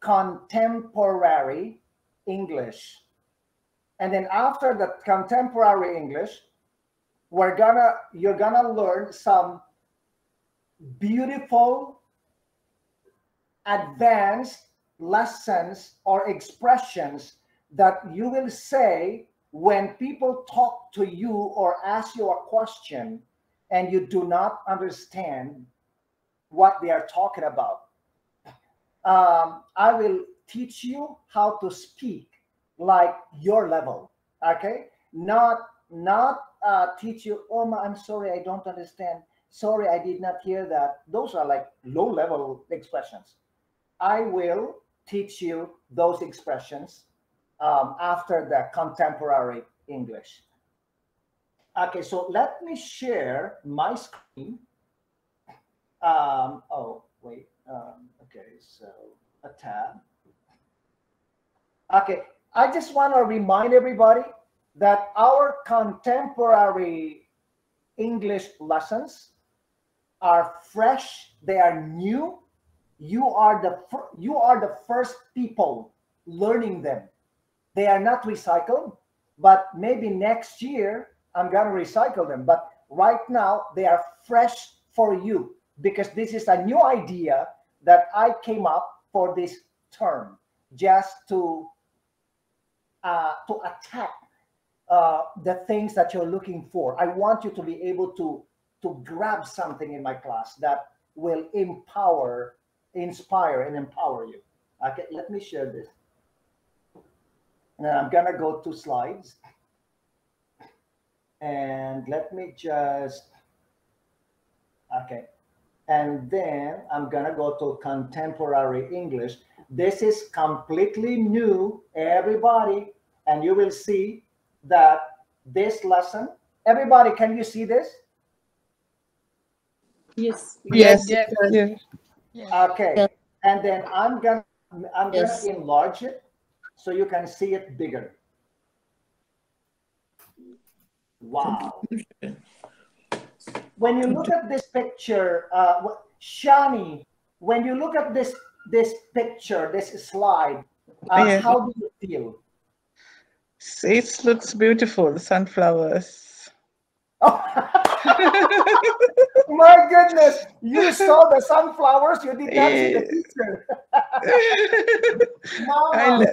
contemporary English. And then after the contemporary English, you're gonna learn some beautiful advanced lessons or expressions that you will say when people talk to you or ask you a question and you do not understand what they are talking about. I will teach you how to speak like your level, okay? Not teach you, oh, I'm sorry, I don't understand. Sorry, I did not hear that. Those are like low level expressions. I will teach you those expressions after the contemporary English. Okay, so let me share my screen. Oh, wait. Okay, so a tab. Okay, I just want to remind everybody that our contemporary English lessons are fresh, they are new. You are the first people learning them. They are not recycled, but maybe next year I'm going to recycle them. But right now they are fresh for you because this is a new idea that I came up for this term, just to attack the things that you're looking for. I want you to be able to grab something in my class that will inspire and empower you. Okay, let me share this. And I'm gonna go to slides. And let me just, okay. And then I'm gonna go to contemporary English. This is completely new, everybody. And you will see that this lesson, everybody, can you see this? Yes. Yes. Yes. Yes. Okay. Yes. And then I'm gonna enlarge it so you can see it bigger. Wow. When you look at this picture, Shani, when you look at this picture, this slide, yes. How do you feel? It looks beautiful, the sunflowers. Oh. My goodness, you saw the sunflowers, you did not see the picture. Mama,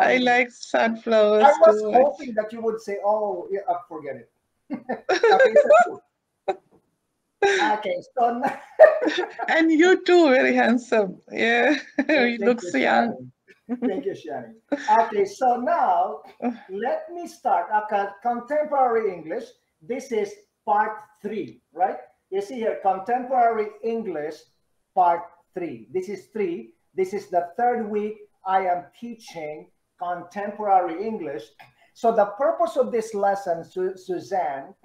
I like sunflowers. I was hoping that you would say, oh, yeah, forget it. Okay, so, okay, so now, and you too, very handsome. Yeah, you look so young. Thank you, Shani. Okay, so now let me start. Okay, contemporary English. This is part 3, right? You see here, contemporary English, part 3. This is 3. This is the 3rd week I am teaching contemporary English. So the purpose of this lesson, Suzanne,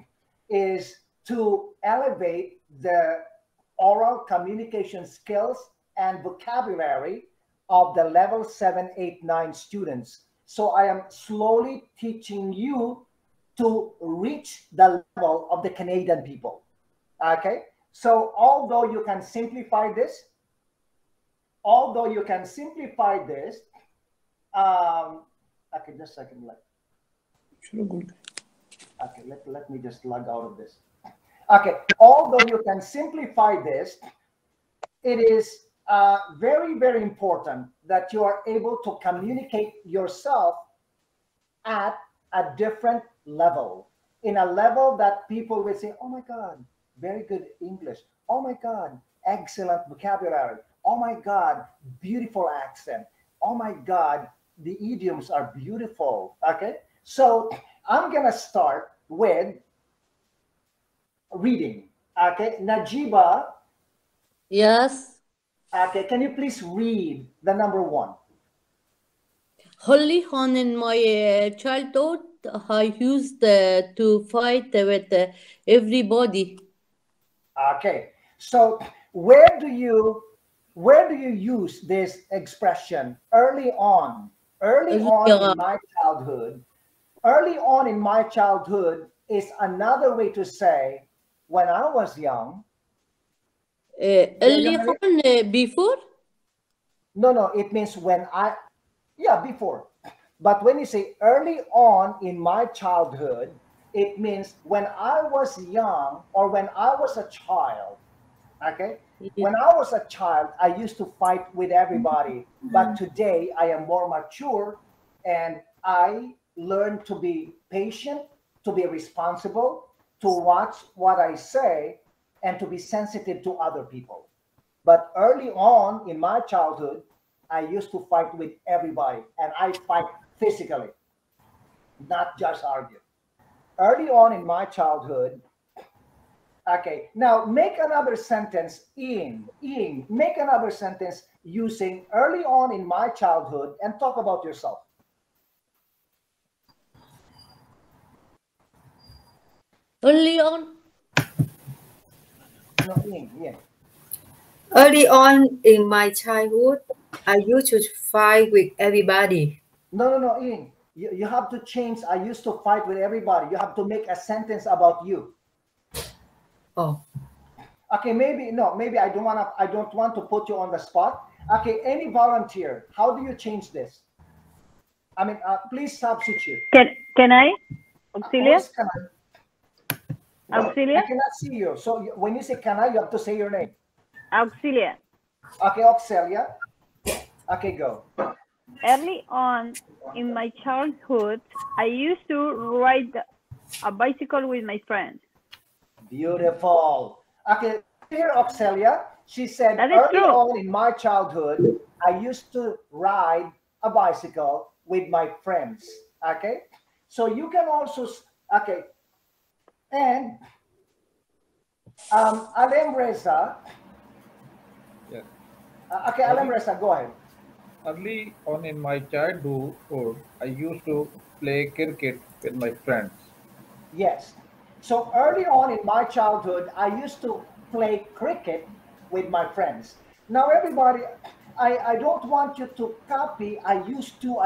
is to elevate the oral communication skills and vocabulary of the level 7, 8, 9 students. So I am slowly teaching you to reach the level of the Canadian people. Okay, so although you can simplify this, okay, just a second. Okay, let me just log out of this. Okay, although you can simplify this, it is very, very important that you are able to communicate yourself at a different level, in a level that people will say, oh my God, very good English. Oh my God, excellent vocabulary. Oh my God, beautiful accent. Oh my God, the idioms are beautiful. Okay, so I'm gonna start with reading. Okay, Najiba. Yes. Okay, can you please read the number 1? Early on in my childhood, I used to fight with everybody. Okay, so where do you use this expression? Early on in my childhood. Early on in my childhood is another way to say when I was young. Early on before? No, it means when yeah, before. But when you say early on in my childhood, it means when I was young or when I was a child. Okay. Yeah. When I was a child, I used to fight with everybody. But today I am more mature and I learn to be patient, to be responsible, to watch what I say, and to be sensitive to other people. But early on in my childhood, I used to fight with everybody and I fight physically, not just argue. Early on in my childhood, okay, now make another sentence make another sentence using early on in my childhood and talk about yourself. Early on. No, Ian. Early on in my childhood, I used to fight with everybody. No, Ian. You have to change. I used to fight with everybody. You have to make a sentence about you. Oh, Okay, maybe I don't want to put you on the spot. Okay, any volunteer, how do you change this? I mean, please substitute. Can I? Who Auxilia? is can I Auxilia? cannot see you. So when you say can I, you have to say your name. Auxilia. Okay, Oxelia. Okay, go. Early on in my childhood, I used to ride a bicycle with my friends. Beautiful. Okay, here, Oxelia. She said, That is early true. on in my childhood, I used to ride a bicycle with my friends. Okay, so you can also, okay, and Alem Reza. Yes. Okay, Alem Reza, go ahead. Early on in my childhood, I used to play cricket with my friends. Yes. So early on in my childhood, I used to play cricket with my friends. Now, everybody, I don't want you to copy. I used to,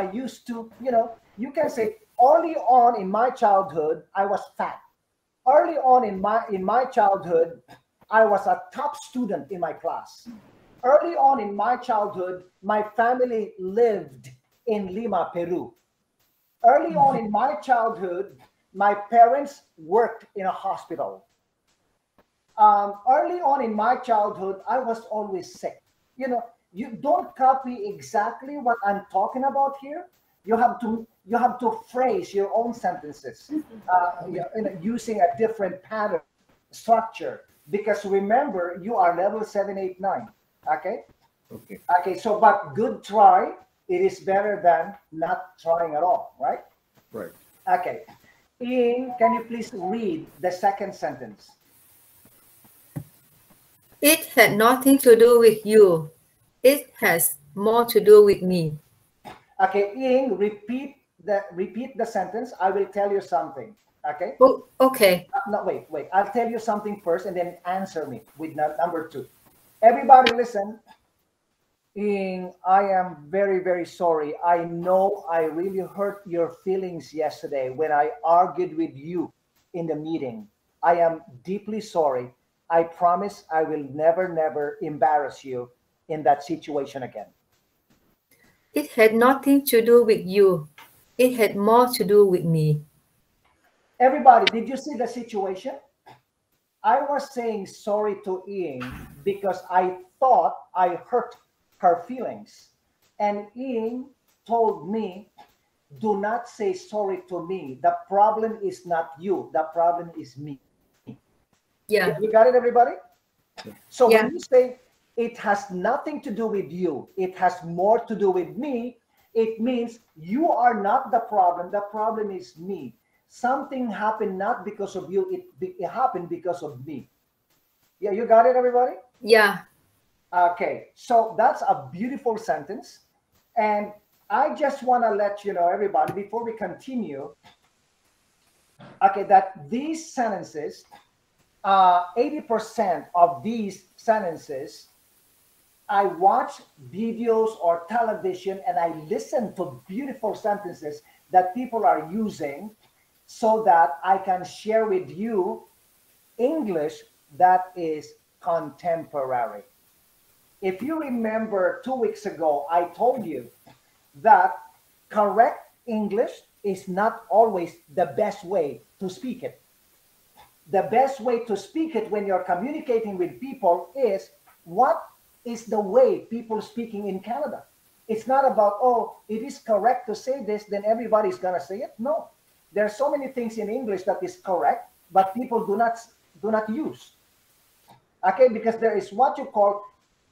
you can say early on in my childhood, I was fat. Early on in my childhood, I was a top student in my class. Early on in my childhood, my family lived in Lima, Peru. Early on in my childhood, my parents worked in a hospital. Early on in my childhood, I was always sick. You don't copy exactly what I'm talking about here. You have to phrase your own sentences using a different pattern structure because remember you are level 789. Okay. Okay. Okay. So, but good try. It is better than not trying at all, right? Right. Okay. Ian, can you please read the second sentence? it had nothing to do with you. It has more to do with me. Okay, Ian, repeat the sentence. I will tell you something. Okay. Oh, okay. No, wait. I'll tell you something first, and then answer me with number two. Everybody, listen. Ian, I am very, very sorry. I know I really hurt your feelings yesterday when I argued with you in the meeting. I am deeply sorry. I promise I will never, never embarrass you in that situation again. It had nothing to do with you. It had more to do with me. Everybody, did you see the situation? I was saying sorry to Ian because I thought I hurt her feelings. And Ian told me, do not say sorry to me. The problem is not you. The problem is me. Yeah. You got it, everybody? So Yeah. when you say it has nothing to do with you, it has more to do with me, it means you are not the problem. The problem is me. Something happened not because of you, it happened because of me. Yeah, you got it, everybody? Yeah. Okay, so that's a beautiful sentence. And I just want to let you know, everybody, before we continue, okay, that these sentences, 80% of these sentences, I watch videos or television and I listen to beautiful sentences that people are using so that I can share with you English that is contemporary. if you remember 2 weeks ago, I told you that correct English is not always the best way to speak it. The best way to speak it when you're communicating with people is what is the way people speaking in Canada. It's not about, oh, it is correct to say this, then everybody's going to say it. No. There are so many things in English that is correct, but people do not use. Okay, because there is what you call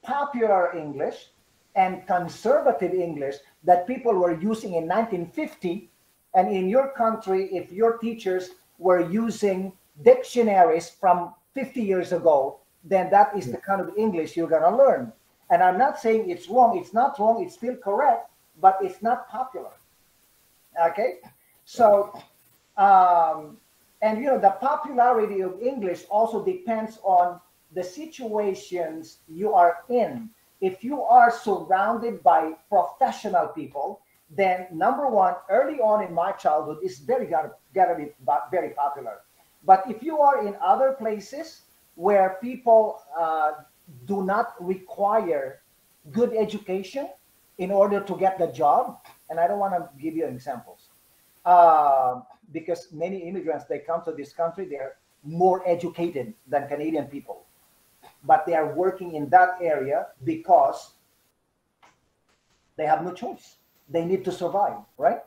popular English and conservative English that people were using in 1950. And in your country, if your teachers were using dictionaries from 50 years ago, then that is the kind of English you're going to learn. And I'm not saying it's wrong. It's not wrong. It's still correct, but it's not popular. Okay? So, and you know, the popularity of English also depends on the situations you are in. If you are surrounded by professional people, then number one, early on in my childhood, is gotta be very popular. But if you are in other places where people do not require good education in order to get the job, and I don't want to give you examples, because many immigrants, they come to this country, they're more educated than Canadian people, but they are working in that area because they have no choice. They need to survive, right?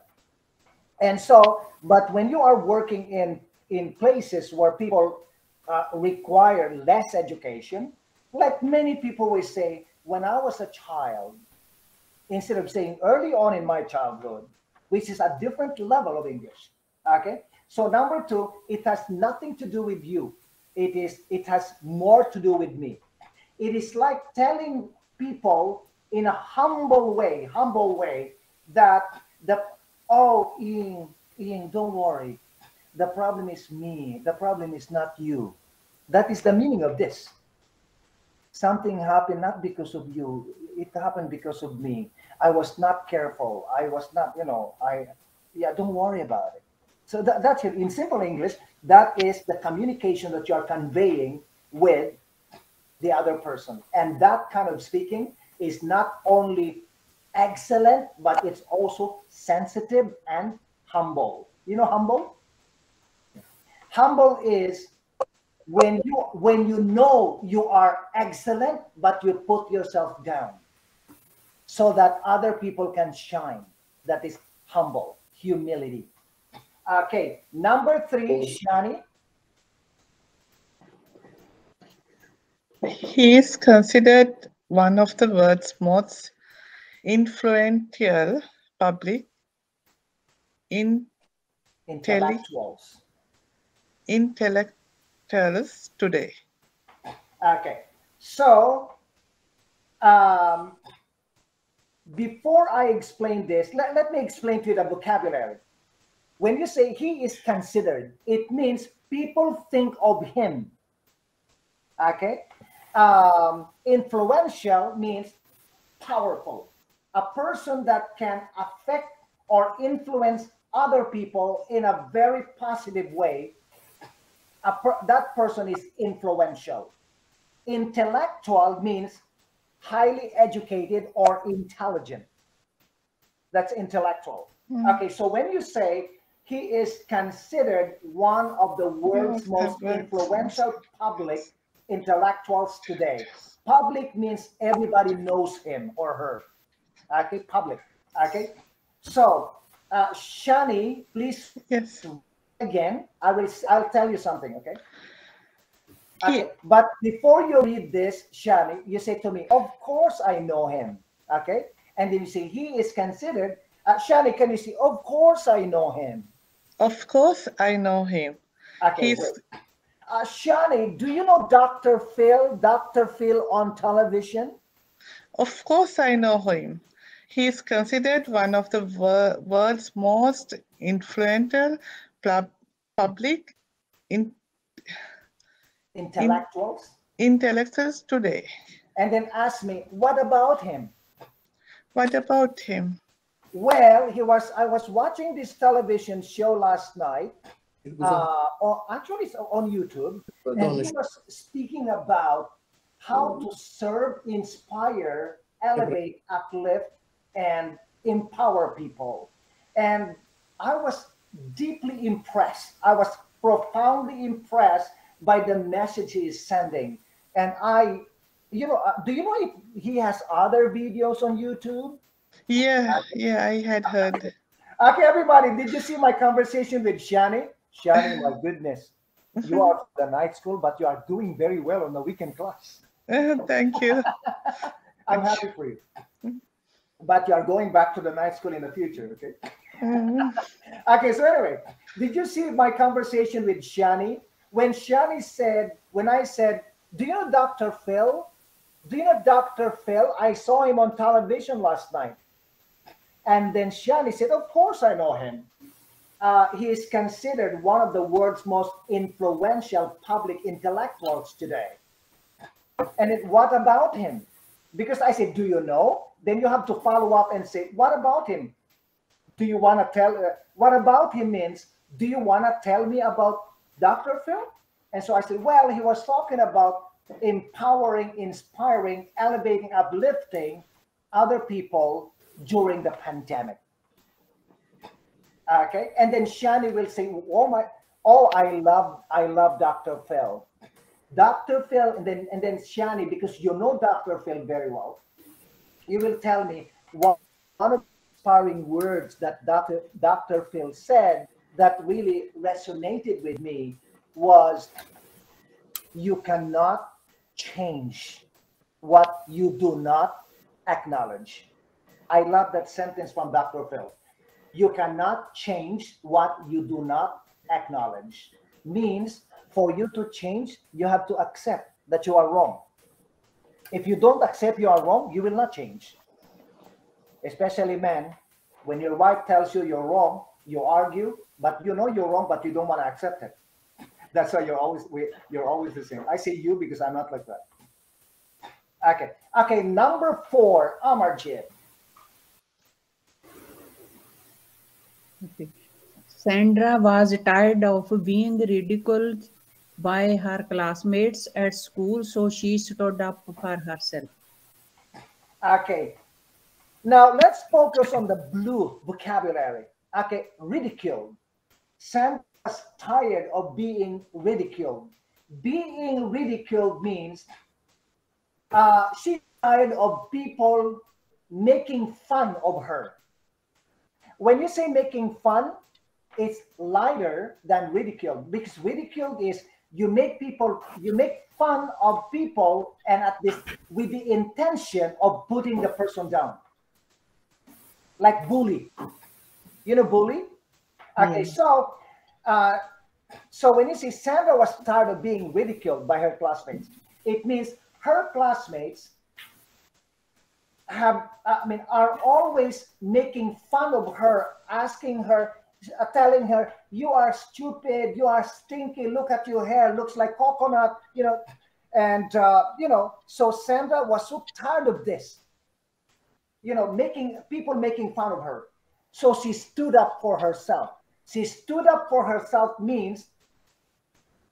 And so, but when you are working in places where people require less education, like many people will say, when I was a child, instead of saying early on in my childhood, which is a different level of English. Okay. So number two, it has nothing to do with you. It has more to do with me. It is like telling people in a humble way that Ian, don't worry. The problem is me. The problem is not you. That is the meaning of this. Something happened not because of you. It happened because of me. I was not careful. I was not, don't worry about it. So that's it. In simple English, that is the communication that you are conveying with the other person. And that kind of speaking is not only excellent, but it's also sensitive and humble. You know humble? Humble is when you know you are excellent, but you put yourself down so that other people can shine. That is humble, humility. Okay, number 3, Shani. He is considered one of the world's most influential public Intellectuals today. Okay, so before I explain this, let me explain to you the vocabulary. When you say he is considered, it means people think of him. Okay, influential means powerful, a person that can affect or influence other people in a very positive way. That person is influential. Intellectual means highly educated or intelligent. That's intellectual. Okay, so when you say he is considered one of the world's most influential public intellectuals today. Public means everybody knows him or her. Okay, public. Okay, so Shani, please. Yes. Again, I'll tell you something. Okay. Okay. But before you read this, Shani, you say to me, "Of course I know him." Okay, and then you say he is considered. Shani, can you say, "Of course I know him"? Of course I know him. Okay. Shani, do you know Dr. Phil? Dr. Phil on television? Of course I know him. He is considered one of the world's most influential public intellectuals today. And then ask me, what about him? What about him? Well, I was watching this television show last night. Actually, it's on YouTube. And he was speaking about how to serve, inspire, elevate, uplift, and empower people. And I was deeply impressed. I was profoundly impressed by the message he is sending. And do you know if he has other videos on YouTube? Yeah, I had heard. Okay, everybody, did you see my conversation with Shani? Shani, my goodness, you are from the night school, but you are doing very well on the weekend class. Thank you. I'm happy for you. But you are going back to the night school in the future, okay? Okay, so anyway, did you see my conversation with Shani? When I said, do you know Dr. Phil? Do you know Dr. Phil? I saw him on television last night. And then Shani said, of course I know him. He is considered one of the world's most influential public intellectuals today. And what about him? Because I said, do you know? Then you have to follow up and say, what about him? Do you want to tell? What about him means, do you want to tell me about Dr. Phil? And so I said, well, he was talking about empowering, inspiring, elevating, uplifting other people during the pandemic. Okay, and then Shani will say, I love Dr. Phil. Dr. Phil, and then Shani, because you know Dr. Phil very well, you will tell me one of the inspiring words that Dr. Phil said that really resonated with me was, you cannot change what you do not acknowledge. I love that sentence from Dr. Phil. You cannot change what you do not acknowledge. Means for you to change, you have to accept that you are wrong. If you don't accept you are wrong, you will not change. Especially men, when your wife tells you you're wrong, you argue, but you know you're wrong, but you don't want to accept it. That's why you're always the same. I say you because I'm not like that. Okay, number 4, Amarjit. Okay. Sandra was tired of being ridiculed by her classmates at school, so she stood up for herself. Okay, now let's focus on the blue vocabulary. Okay, ridiculed. Sandra was tired of being ridiculed. Being ridiculed means she's tired of people making fun of her. When you say making fun, it's lighter than ridicule, because ridicule is you make fun of people and with the intention of putting the person down. Like bully. You know bully? Okay, so when you say Sandra was tired of being ridiculed by her classmates, it means her classmates are always making fun of her, asking her, telling her, you are stupid, you are stinky, look at your hair, looks like coconut, and so Sandra was so tired of this, people making fun of her. So she stood up for herself. She stood up for herself means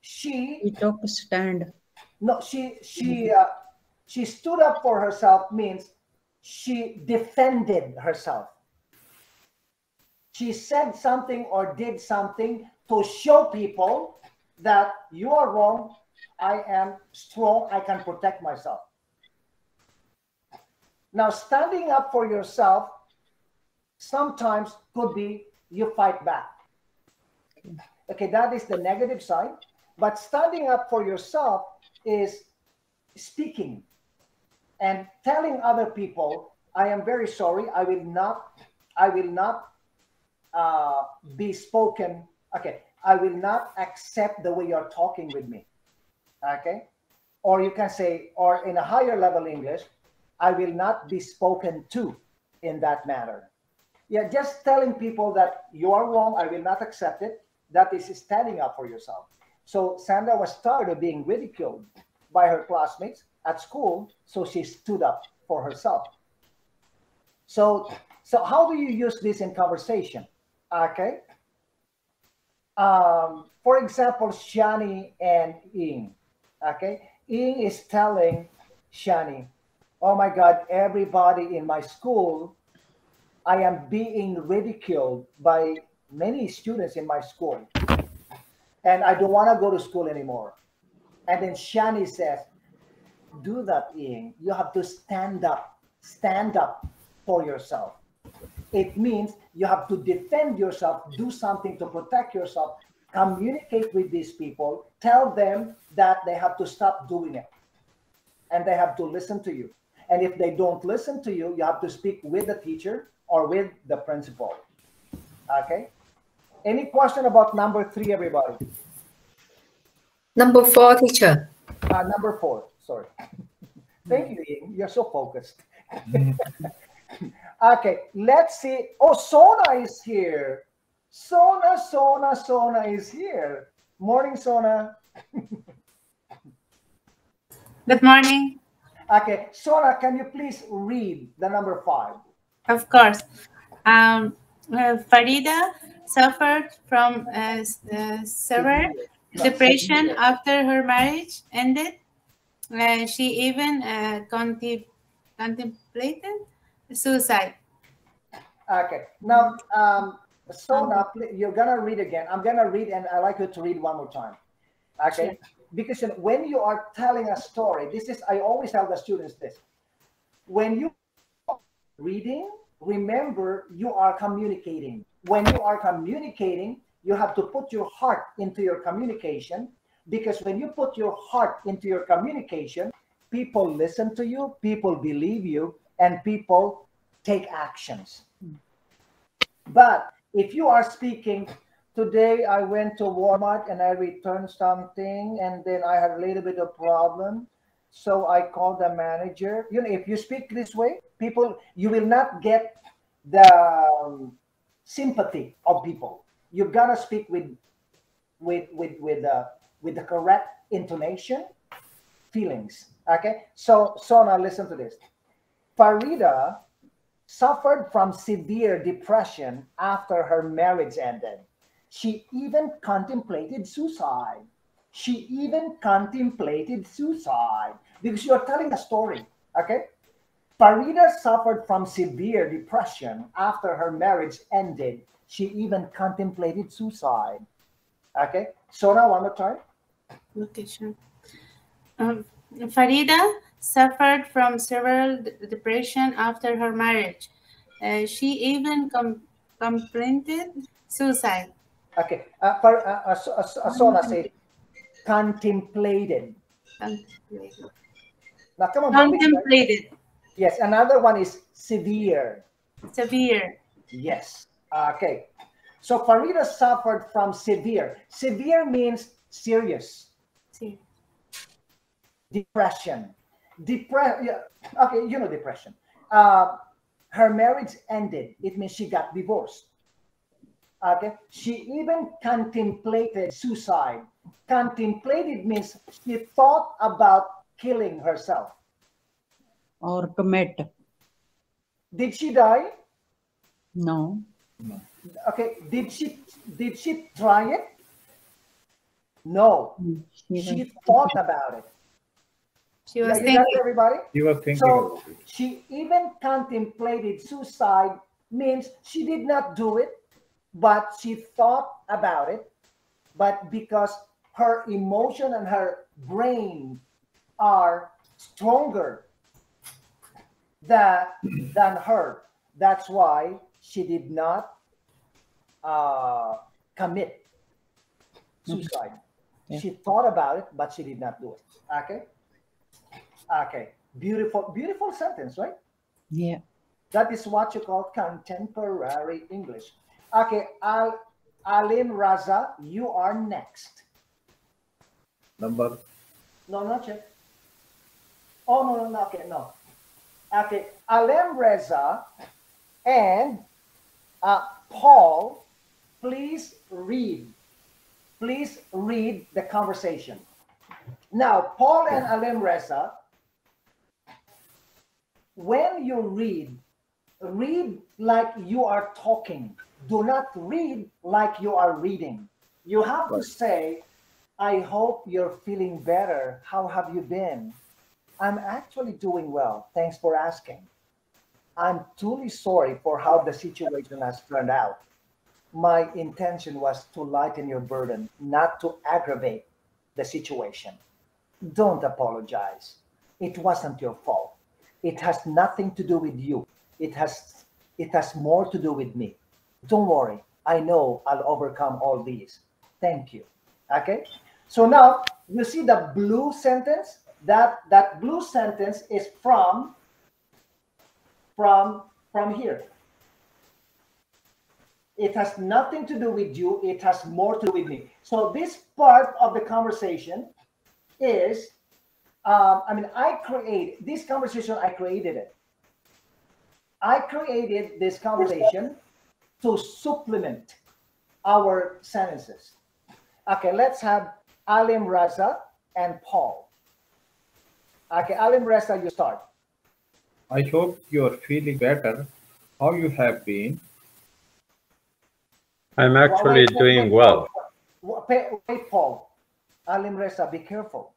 she took a stand. No, she stood up for herself means she defended herself. She said something or did something to show people that you are wrong, I am strong, I can protect myself. Now, standing up for yourself sometimes could be you fight back. Okay, that is the negative side. But standing up for yourself is speaking and telling other people, I am very sorry, I will not be spoken. Okay, I will not accept the way you're talking with me. Okay, or you can say, or in a higher level English, I will not be spoken to in that matter. Yeah, just telling people that you are wrong, I will not accept it. That is standing up for yourself. So Sandra was tired of being ridiculed by her classmates at school, so she stood up for herself. So how do you use this in conversation? Okay. For example, Shani and Ying. Okay, Ying is telling Shani, oh my God, everybody in my school, I am being ridiculed by many students in my school, and I don't want to go to school anymore. And then Shani says, do that, Ying. You have to stand up for yourself. It means you have to defend yourself, do something to protect yourself, communicate with these people, tell them that they have to stop doing it and they have to listen to you. And if they don't listen to you, you have to speak with the teacher or with the principal. Okay? Any question about number 3, everybody? Number 4, teacher. Number 4, sorry. Thank you, Ying. You're so focused. Okay, let's see. Oh, Sona is here. Sona is here. Morning, Sona. Good morning. Okay, Sona, can you please read the number 5? Of course. Farida suffered from severe depression after her marriage ended. She even contemplated suicide. Okay, now, Sona, you're going to read again. I'm going to read, and I'd like you to read one more time. Okay, sure. Because when you are telling a story, I always tell the students this. When you are reading, remember you are communicating. When you are communicating, you have to put your heart into your communication, because when you put your heart into your communication, people listen to you, people believe you, and people take actions. But if you are speaking, today I went to Walmart and I returned something, and then I had a little bit of problem, so I called the manager. You know, if you speak this way, you will not get the sympathy of people. You've got to speak with the correct intonation, feelings. Okay, so now listen to this. Farida suffered from severe depression after her marriage ended. She even contemplated suicide. Because you're telling a story, okay? Farida suffered from severe depression after her marriage ended. She even contemplated suicide. Okay? So now one more time. Okay, sure. Farida suffered from severe depression after her marriage. She even contemplated suicide. Okay. Sona said contemplated. Now come on. Contemplated. Yes. Another one is severe. Severe. Yes. Okay. So Farida suffered from severe. Severe means serious. Depression. Yeah. Okay, you know depression. Her marriage ended. It means she got divorced. Okay. She even contemplated suicide. Contemplated means she thought about killing herself. Or commit. Did she die? No. Okay. Did she try it? No. She thought about it. She was thinking. Everybody? She was thinking so about it. She even contemplated suicide, means she did not do it, but she thought about it. But because her emotion and her brain are stronger than her, that's why she did not commit suicide. Yeah. She thought about it, but she did not do it. Okay. Okay. Beautiful sentence, right? Yeah. That is what you call contemporary English. Okay. Alim Raza, you are next. Number? No, not yet. Oh, no. Okay, no. Okay. Alim Reza and Paul, please read. Please read the conversation. Now, Paul and Alim Reza, when you read like you are talking. Do not read like you are reading. You have to say, I hope you're feeling better. How have you been? I'm actually doing well. Thanks for asking. I'm truly sorry for how the situation has turned out. My intention was to lighten your burden, not to aggravate the situation. Don't apologize. It wasn't your fault. It has nothing to do with you. It has more to do with me. Don't worry. I know I'll overcome all these. Thank you. Okay? So now you see the blue sentence? That blue sentence is from here. It has nothing to do with you. It has more to do with me. So this part of the conversation is, I create this conversation. I created it. I created this conversation to supplement our sentences. Okay, let's have Alim Raza and Paul. Okay, Alim Raza, you start. I hope you're feeling better. How you have been? I'm actually doing well. Wait, Paul. Alim Reza, be careful.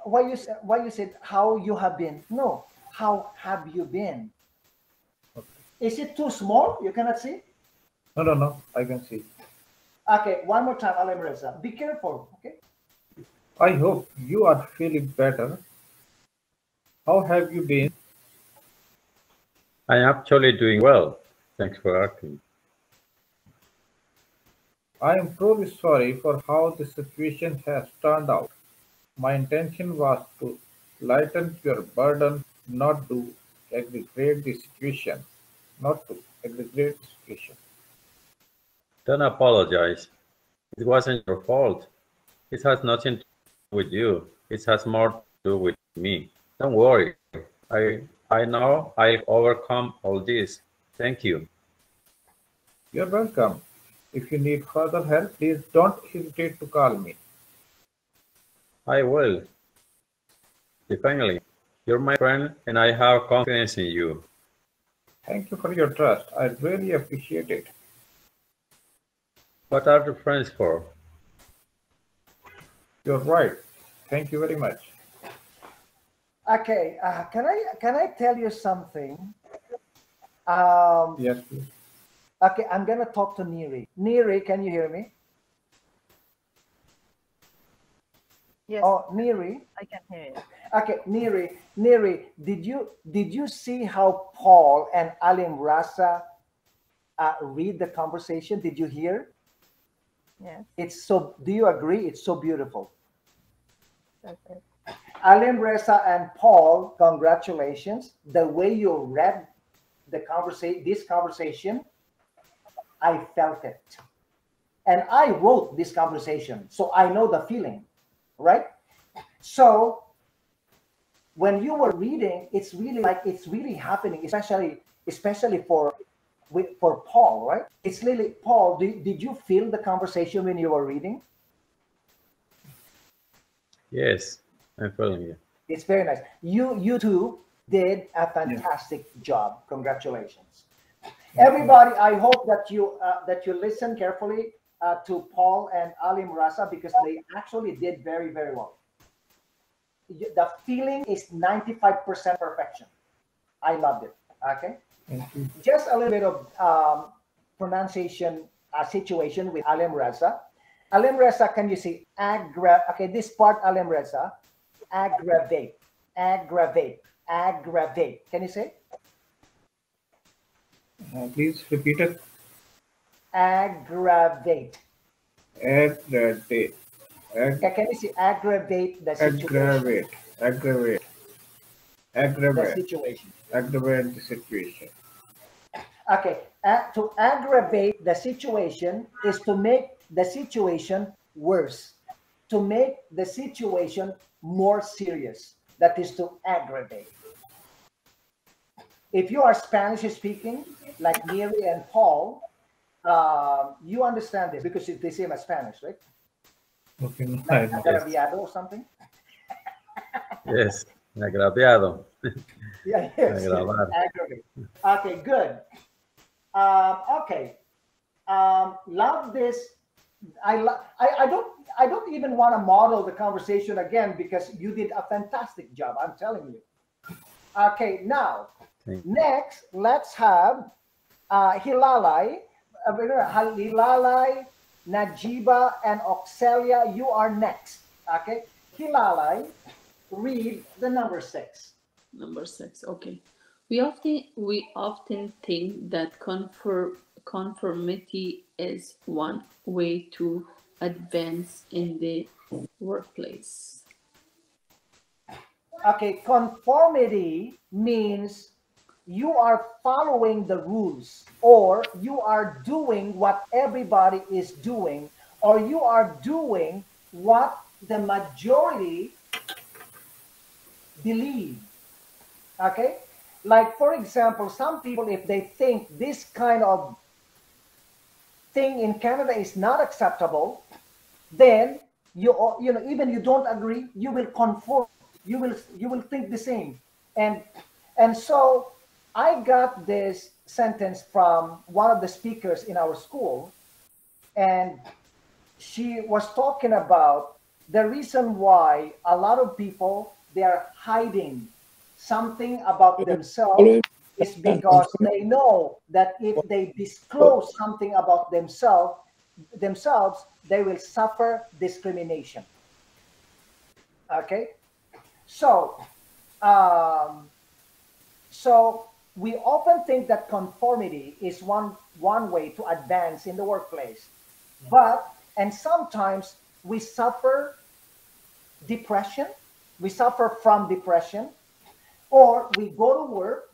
Why you said how you have been? No, how have you been? Okay. Is it too small? You cannot see? No, I can see. Okay, one more time, Alim Reza. Be careful, okay? I hope you are feeling better. How have you been? I'm actually doing well. Thanks for asking. I am truly sorry for how the situation has turned out. My intention was to lighten your burden, not to aggravate the situation. Don't apologize. It wasn't your fault. It has nothing to do with you. It has more to do with me. Don't worry. I know I'll overcome all this. Thank you. You're welcome. If you need further help, please don't hesitate to call me. I will. Definitely. You're my friend and I have confidence in you. Thank you for your trust. I really appreciate it. What are the friends for? You're right. Thank you very much. Okay, can I tell you something? Yes, please. Okay, I'm gonna talk to Neri. Neri, can you hear me? Yes. Oh, Neri. I can hear you. Okay, Neri, did you see how Paul and Alim Rasa read the conversation? Did you hear? Yes. It's so. Do you agree? It's so beautiful. Okay. Alim Rasa and Paul, congratulations. The way you read this conversation, I felt it. And I wrote this conversation, so I know the feeling, right? So when you were reading, it's really like it's really happening, especially for Paul, right? It's really Paul. Did you feel the conversation when you were reading? Yes, I'm feeling it. It's very nice. You two did a fantastic job. Congratulations, everybody. I hope that you listen carefully to Paul and Alim Rasa because they actually did very, very well. The feeling is 95% perfection. I loved it. Okay. Just a little bit of pronunciation situation with Alim Reza. Alim Reza, can you see okay, this part Alim Reza, aggravate. Can you say? Please repeat it. Aggravate. Aggravate. Can you see aggravate the situation? Aggravate. The situation. Aggravate the situation. Okay, to aggravate the situation is to make the situation worse, to make the situation more serious. That is to aggravate. If you are Spanish speaking, like Neri and Paul, you understand this because it's the same as Spanish, right? Okay, no, Like agraviado or something? Yes, agraviado. Yeah, yes. Agravar. Aggravate. Okay, good. Okay. Love this. I don't even want to model the conversation again because you did a fantastic job. I'm telling you. Okay, now, next, let's have Hilalai, Hilalai, Najiba, and Oxelia. You are next. Okay, Hilalai, read the number 6. Number 6. Okay. We often think that conformity is one way to advance in the workplace. Okay, conformity means you are following the rules, or you are doing what everybody is doing, or you are doing what the majority believe. Okay, like for example, some people, if they think this kind of thing in Canada is not acceptable, then you know, even you don't agree, you will conform, you will think the same. And so I got this sentence from one of the speakers in our school, and she was talking about the reason why a lot of people, they are hiding something about themselves is because they know that if they disclose something about themselves, they will suffer discrimination. Okay, so so we often think that conformity is one way to advance in the workplace, and sometimes we suffer depression, we suffer from depression, or we go to work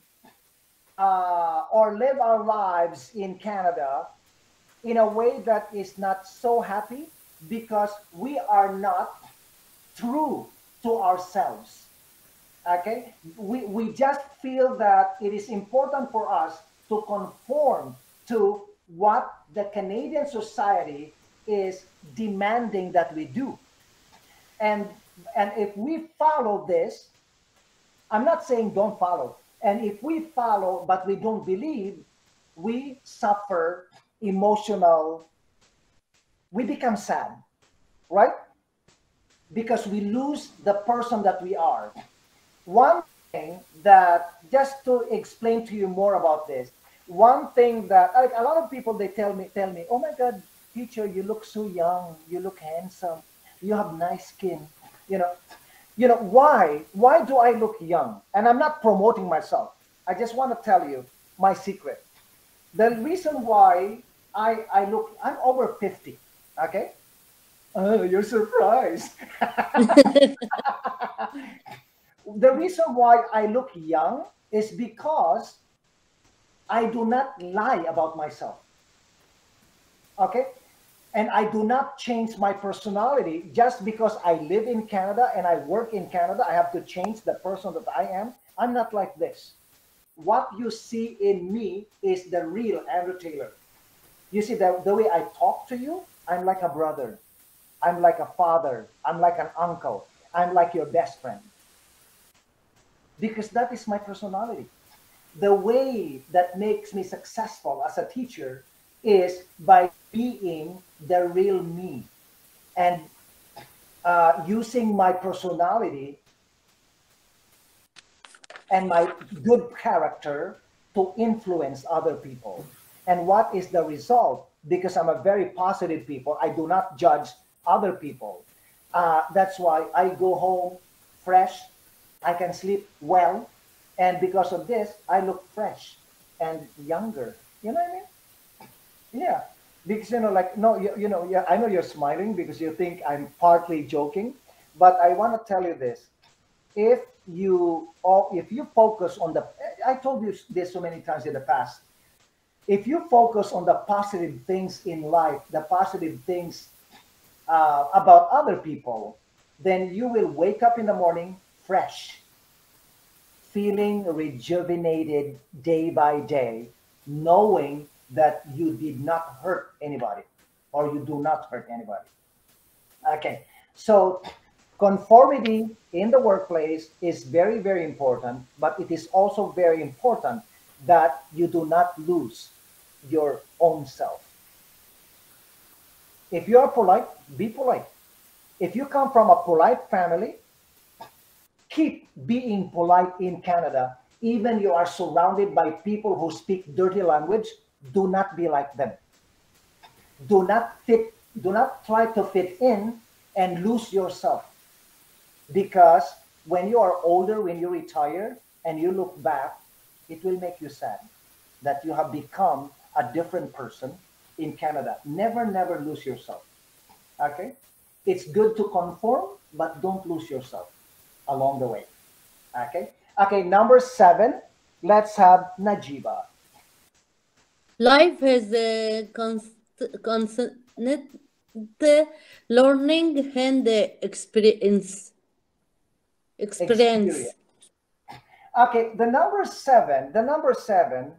or live our lives in Canada in a way that is not so happy because we are not true to ourselves. Okay, we just feel that it is important for us to conform to what the Canadian society is demanding that we do, and if we follow this, I'm not saying don't follow, and if we follow but we don't believe, we suffer emotional, we become sad, right? Because we lose the person that we are. One thing that, just to explain to you more about this, one thing that, like, a lot of people, they tell me, oh my God, teacher, you look so young, you look handsome, you have nice skin, you know, why do I look young? And I'm not promoting myself. I just want to tell you my secret. The reason why I'm over 50, okay? Oh, you're surprised. The reason why I look young is because I do not lie about myself. Okay? And I do not change my personality just because I live in Canada and I work in Canada. I have to change the person that I am. I'm not like this. What you see in me is the real Andrew Taylor. You see, the way I talk to you, I'm like a brother. I'm like a father. I'm like an uncle. I'm like your best friend. Because that is my personality. The way that makes me successful as a teacher is by being the real me and using my personality and my good character to influence other people. And what is the result? Because I'm a very positive people, I do not judge other people. That's why I go home fresh, I can sleep well, and because of this, I look fresh and younger. You know what I mean? Yeah, because like, no, yeah, I know you're smiling because you think I'm partly joking, but I want to tell you this: if you focus on the, I told you this so many times in the past. If you focus on the positive things in life, the positive things about other people, then you will wake up in the morning fresh, feeling rejuvenated day by day, knowing that you did not hurt anybody or you do not hurt anybody. Okay, so conformity in the workplace is very, very important, but it is also very important that you do not lose your own self. If you are polite, be polite. If you come from a polite family, keep being polite in Canada. Even you are surrounded by people who speak dirty language, do not be like them. Do not try to fit in and lose yourself. Because when you are older, when you retire and you look back, it will make you sad that you have become a different person in Canada. Never, never lose yourself. Okay? It's good to conform, but don't lose yourself along the way. Okay? Okay, number 7, let's have Najiba. Life has a constant learning and experience. Experience. Okay, the number 7.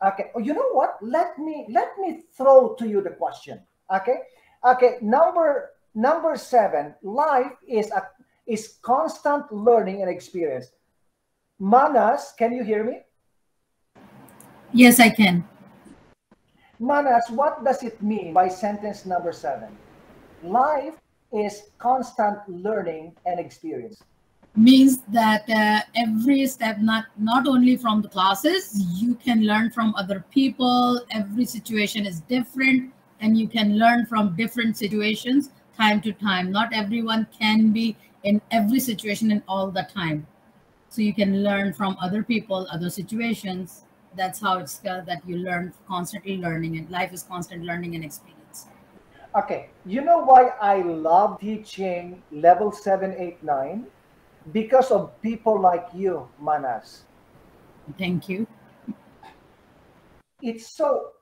Okay, oh, you know what? Let me throw to you the question. Okay, okay. Number 7. Life is constant learning and experience. Manas, can you hear me? Yes, I can. Manas, what does it mean by sentence number 7? Life is constant learning and experience. Means that every step, not only from the classes, you can learn from other people. Every situation is different, and you can learn from different situations time to time. Not everyone can be in every situation and all the time. So you can learn from other people, other situations. That's how it's that you learn, constantly learning, and life is constant learning and experience. Okay, you know why I love teaching level 7, 8, 9? Because of people like you, Manas. Thank you. It's so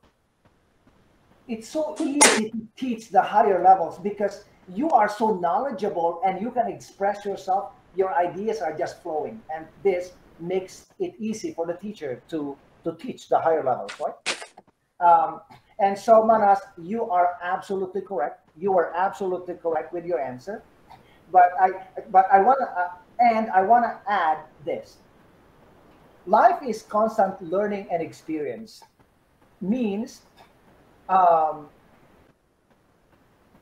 easy to teach the higher levels because you are so knowledgeable and you can express yourself. Your ideas are just flowing, and this makes it easy for the teacher to teach the higher levels, right? And so, Manas, you are absolutely correct. You are absolutely correct with your answer. But I want to I want to add this. Life is constant learning and experience. Means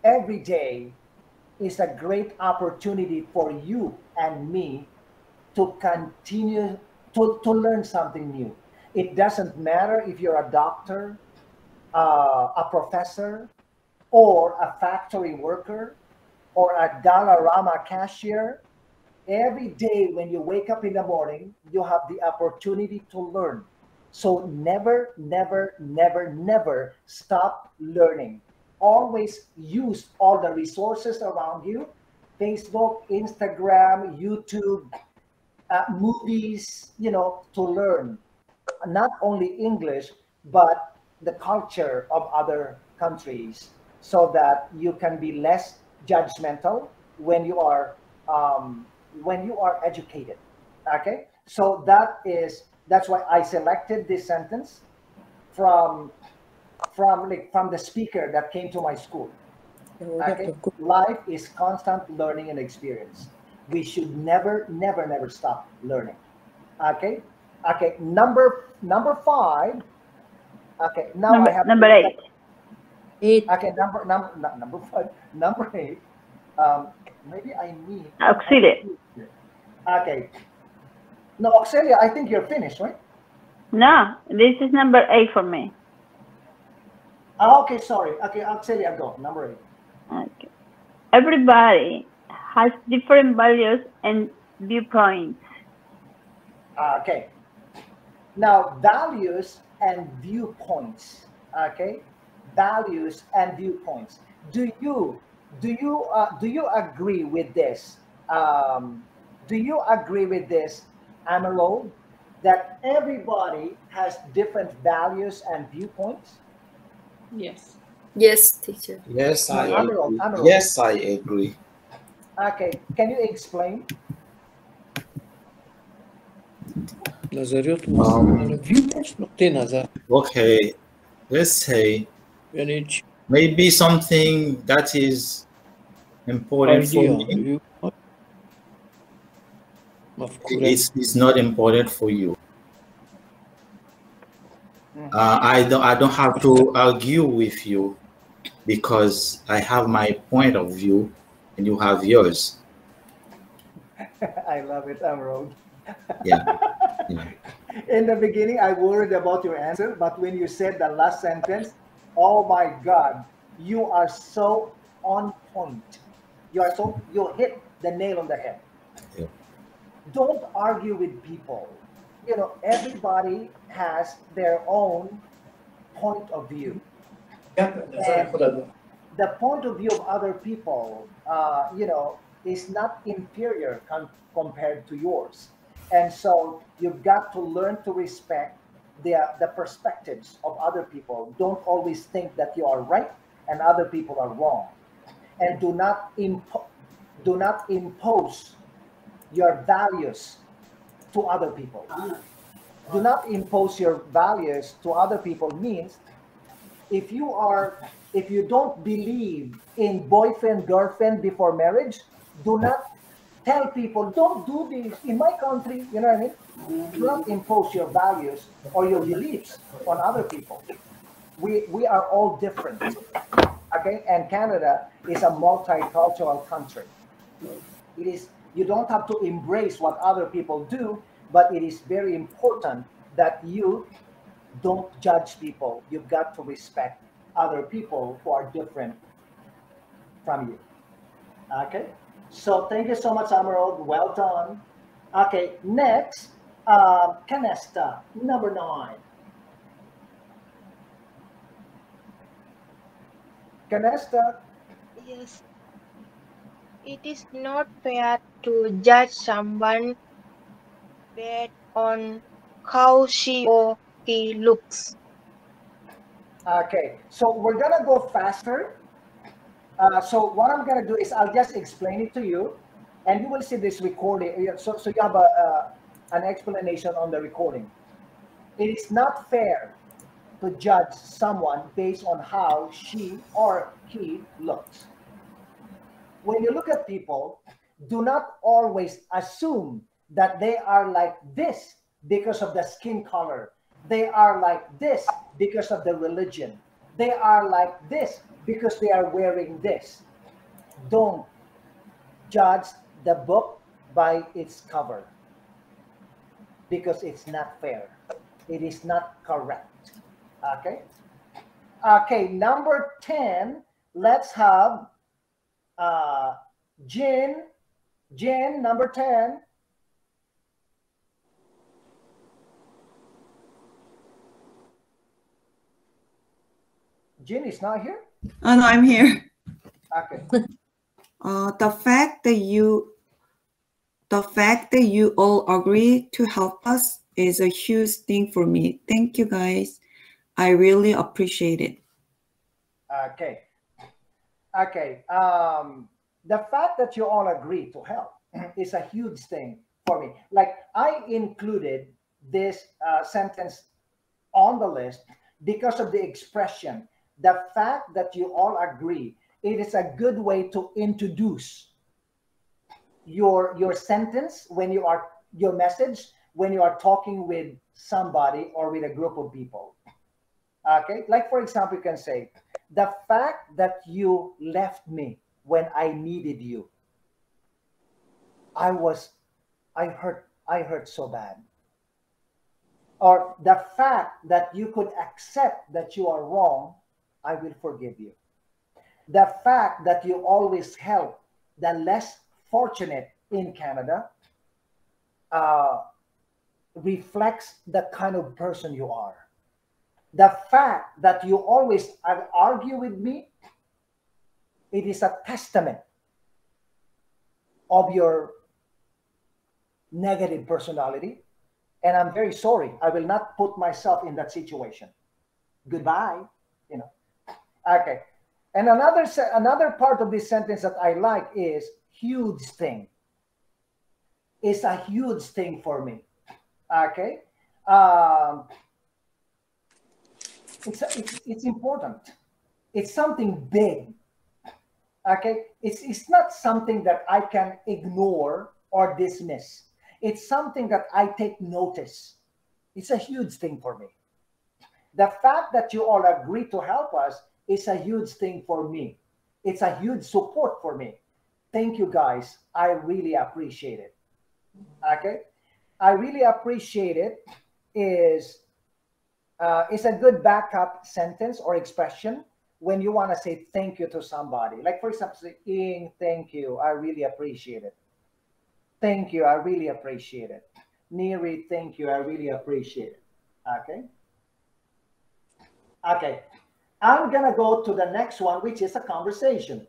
every day is a great opportunity for you and me to continue to learn something new. It doesn't matter if you're a doctor, a professor, or a factory worker, or a Dollarama cashier. Every day when you wake up in the morning, you have the opportunity to learn. So never, never, never, never stop learning. Always use all the resources around you: Facebook, Instagram, YouTube, movies, to learn not only English, but the culture of other countries, so that you can be less judgmental when you are educated. Okay, so that's why I selected this sentence from the speaker that came to my school. Okay, life is constant learning and experience. We should never, never, never stop learning. Okay, okay. Number 5. Okay, now I have number 8. Okay, number 5. Number 8. Maybe I need Auxiliary. Okay. No, Auxilia, I think you're finished, right? No, this is number 8 for me. Okay, sorry. Okay, Auxilia, go. Number 8. Okay. Everybody has different values and viewpoints. Okay. Now, values and viewpoints. Okay, values and viewpoints. Do you agree with this? Do you agree with this, Amelo, that everybody has different values and viewpoints? Yes. Yes, teacher. Yes, I agree. Amelo. Yes, I agree. Okay, can you explain? نظریات مختلف viewpoints نقطه نظر. Okay, let's say maybe something that is important for me, it's not important for you. I don't have to argue with you because I have my point of view and you have yours. I love it, Emerald. Yeah. Yeah. In the beginning, I worried about your answer, but when you said the last sentence, oh my God, you are so on point. You hit the nail on the head. Yeah. Don't argue with people. You know, everybody has their own point of view. And the point of view of other people, you know, is not inferior compared to yours. And so you've got to learn to respect the perspectives of other people. Don't always think that you are right and other people are wrong. And do not impose your values to other people. Do not impose your values to other people means if you don't believe in boyfriend girlfriend before marriage, do not tell people don't do this in my country. You know what I mean? Do not impose your values or your beliefs on other people. We are all different, okay? And Canada is a multicultural country. It is, you don't have to embrace what other people do, but it is very important that you don't judge people. You've got to respect other people who are different from you. Okay, so thank you so much, Emerald. Well done. Okay, next, Canesta, number 9. Canesta. Yes, it is not fair to judge someone based on how she or he looks. Okay, so we're gonna go faster. So what I'm gonna do is I'll just explain it to you, and you will see this recording. So you have an explanation on the recording. It is not fair to judge someone based on how she or he looks. When you look at people, do not always assume that they are like this because of the skin color. They are like this because of the religion. They are like this because they are wearing this. Don't judge the book by its cover because it's not fair. It is not correct. Okay? Okay, number 10, let's have Jin. Jin, number 10. Jin is not here? Oh, no, I'm here. Okay. The fact that you all agree to help us is a huge thing for me. Thank you, guys. I really appreciate it. Okay. Okay. The fact that you all agree to help is a huge thing for me. Like, I included this sentence on the list because of the expression. The fact that you all agree, it is a good way to introduce your sentence when you are, your message, when you are talking with somebody or with a group of people. Okay, like for example, you can say, the fact that you left me when I needed you, I hurt so bad. Or the fact that you could accept that you are wrong, I will forgive you. The fact that you always help the less fortunate in Canada reflects the kind of person you are. The fact that you always argue with me, it is a testament of your negative personality. And I'm very sorry. I will not put myself in that situation. Goodbye. You know. Okay. And another part of this sentence that I like is huge thing. It's a huge thing for me. Okay. It's important. It's something big. Okay. It's not something that I can ignore or dismiss. It's something that I take notice. It's a huge thing for me. The fact that you all agree to help us is a huge thing for me. It's a huge support for me. thank you guys. I really appreciate it. Okay, I really appreciate it is a good backup sentence or expression when you want to say thank you to somebody. Like for example, say, Ing, thank you. I really appreciate it. Thank you. I really appreciate it. Neri, thank you. I really appreciate it. Okay. Okay. I'm going to go to the next one, which is a conversation.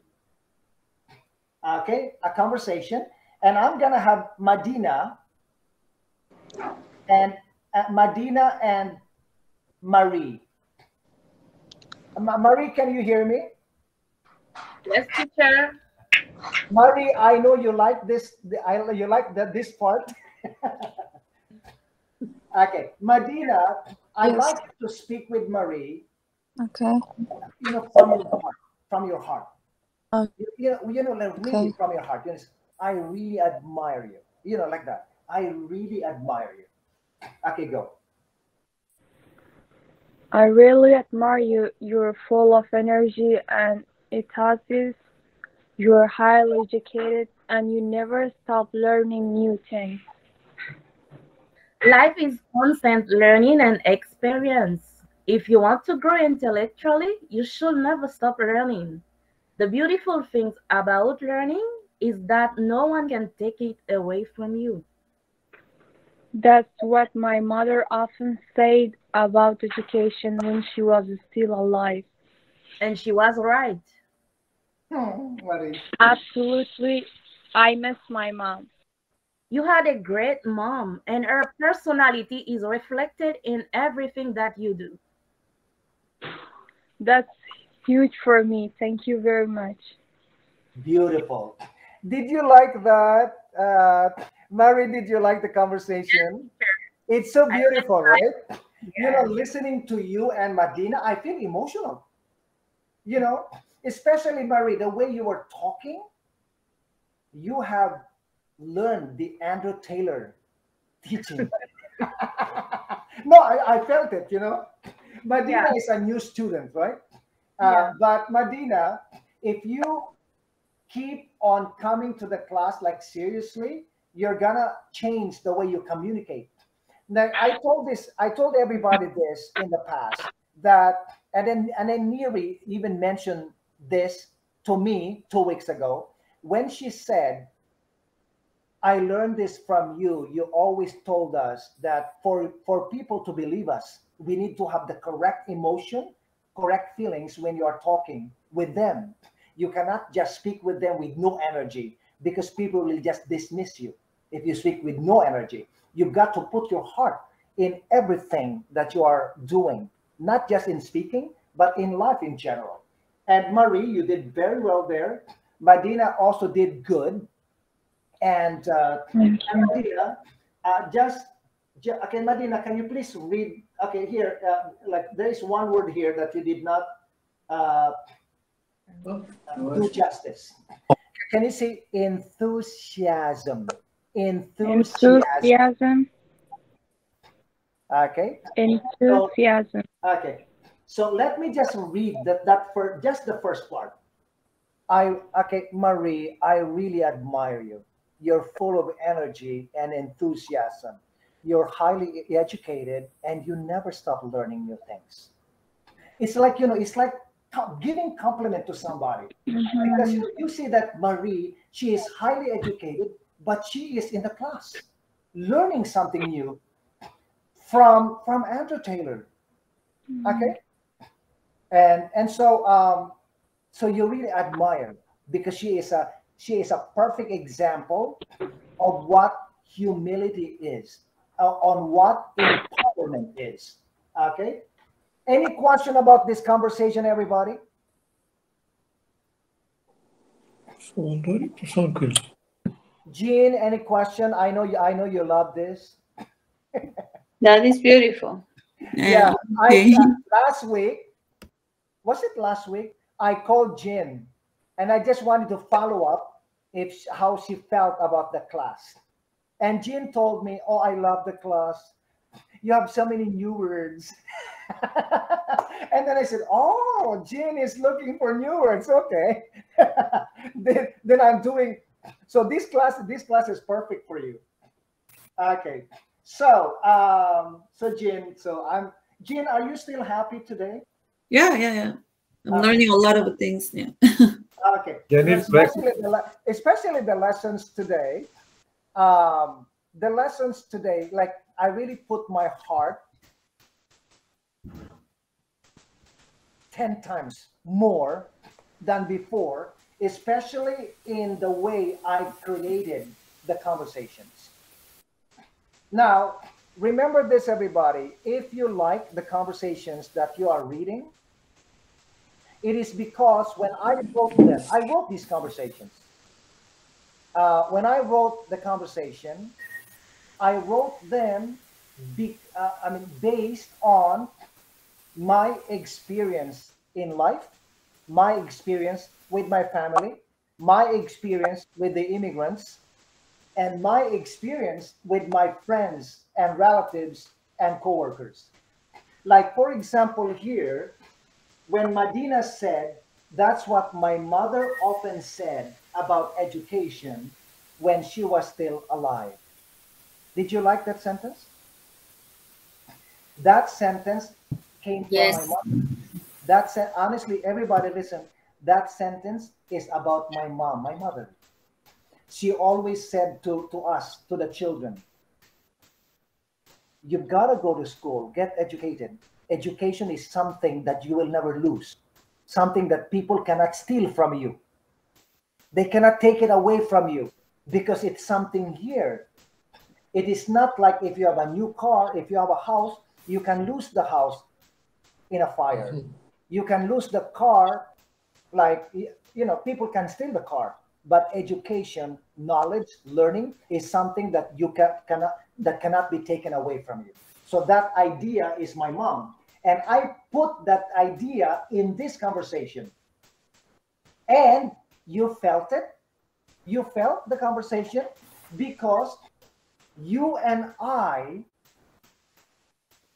Okay. A conversation. And I'm going to have Medina and Marie. Marie, can you hear me? Yes, teacher. Marie, I know you like this. You like this part. Okay, Medina, I'd like to speak with Marie. Okay. You know, from your heart, from your heart. Okay. Like really from your heart. You know, I really admire you. You know, like that. I really admire you. Okay, go. I really admire you. You're full of energy and enthusiasm. You're highly educated and you never stop learning new things. Life is constant learning and experience. If you want to grow intellectually, you should never stop learning. The beautiful thing about learning is that no one can take it away from you. That's what my mother often said about education when she was still alive. And she was right. Absolutely. I miss my mom. You had a great mom, and her personality is reflected in everything that you do. That's huge for me. Thank you very much. Beautiful. Did you like that? Mary, did you like the conversation? It's so beautiful, right? You know, listening to you and Medina, I feel emotional. You know, especially Mary, the way you were talking, you have learned the Andrew Taylor teaching. No, I felt it, you know. Medina is a new student, right? But Medina, if you keep on coming to the class like seriously, you're gonna change the way you communicate. Now, I told everybody this in the past that, and then Neri even mentioned this to me 2 weeks ago when she said, I learned this from you. You always told us that for people to believe us, we need to have the correct emotion, correct feelings when you are talking with them. You cannot just speak with them with no energy because people will just dismiss you if you speak with no energy. You've got to put your heart in everything that you are doing, not just in speaking, but in life in general. And Marie, you did very well there. Medina also did good. And Medina, okay, Medina, can you please read? Okay, here, like there is one word here that you did not do justice. Can you say enthusiasm? Enthusiasm. Okay. Enthusiasm. Okay. So let me just read that for just the first part. Okay, Marie, I really admire you. You're full of energy and enthusiasm. You're highly educated and you never stop learning new things. It's like, you know, it's like giving compliment to somebody. Because you see that Marie, she is highly educated, but she is in the class learning something new from Andrew Taylor. Okay. And so so you really admire because she is a perfect example of what humility is, on what empowerment is. Okay. Any question about this conversation, everybody? Jean, any question? I know you love this. That is beautiful. Yeah, last week, was it last week? I called Jean, and I just wanted to follow up how she felt about the class. And Jean told me, "Oh, I love the class. You have so many new words." And then I said, "Oh, Jean is looking for new words. Okay." then I'm doing. So this class is perfect for you. Okay. So so Jean, Jean, are you still happy today? Yeah. I'm learning a lot of things. Yeah. Okay. Jenny's Especially the lessons today. The lessons today, like I really put my heart 10 times more than before, especially in the way I created the conversations. Now, remember this, everybody. If you like the conversations that you are reading, it is because when I wrote these conversations. When I wrote the conversation, I wrote them based on my experience in life, my experience with my family, my experience with the immigrants, and my experience with my friends and relatives and coworkers. Like, for example, here, when Madina said, that's what my mother often said about education when she was still alive. Did you like that sentence? That sentence came from my mother. Honestly, everybody listen. That sentence is about my mom, my mother. She always said to us, to the children, you've got to go to school, get educated. Education is something that you will never lose, something that people cannot steal from you. They cannot take it away from you because it's something here. It is not like if you have a new car, if you have a house, you can lose the house in a fire. You can lose the car, like, people can steal the car. But education, knowledge, learning is something that cannot be taken away from you. So that idea is my mom. And I put that idea in this conversation. And you felt it. You felt the conversation because you and I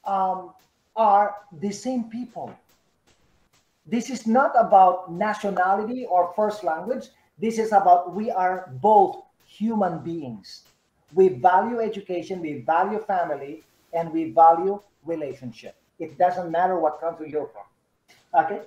are the same people. This is not about nationality or first language. This is about we are both human beings. We value education, we value family, and we value relationship. It doesn't matter what country you're from. Okay?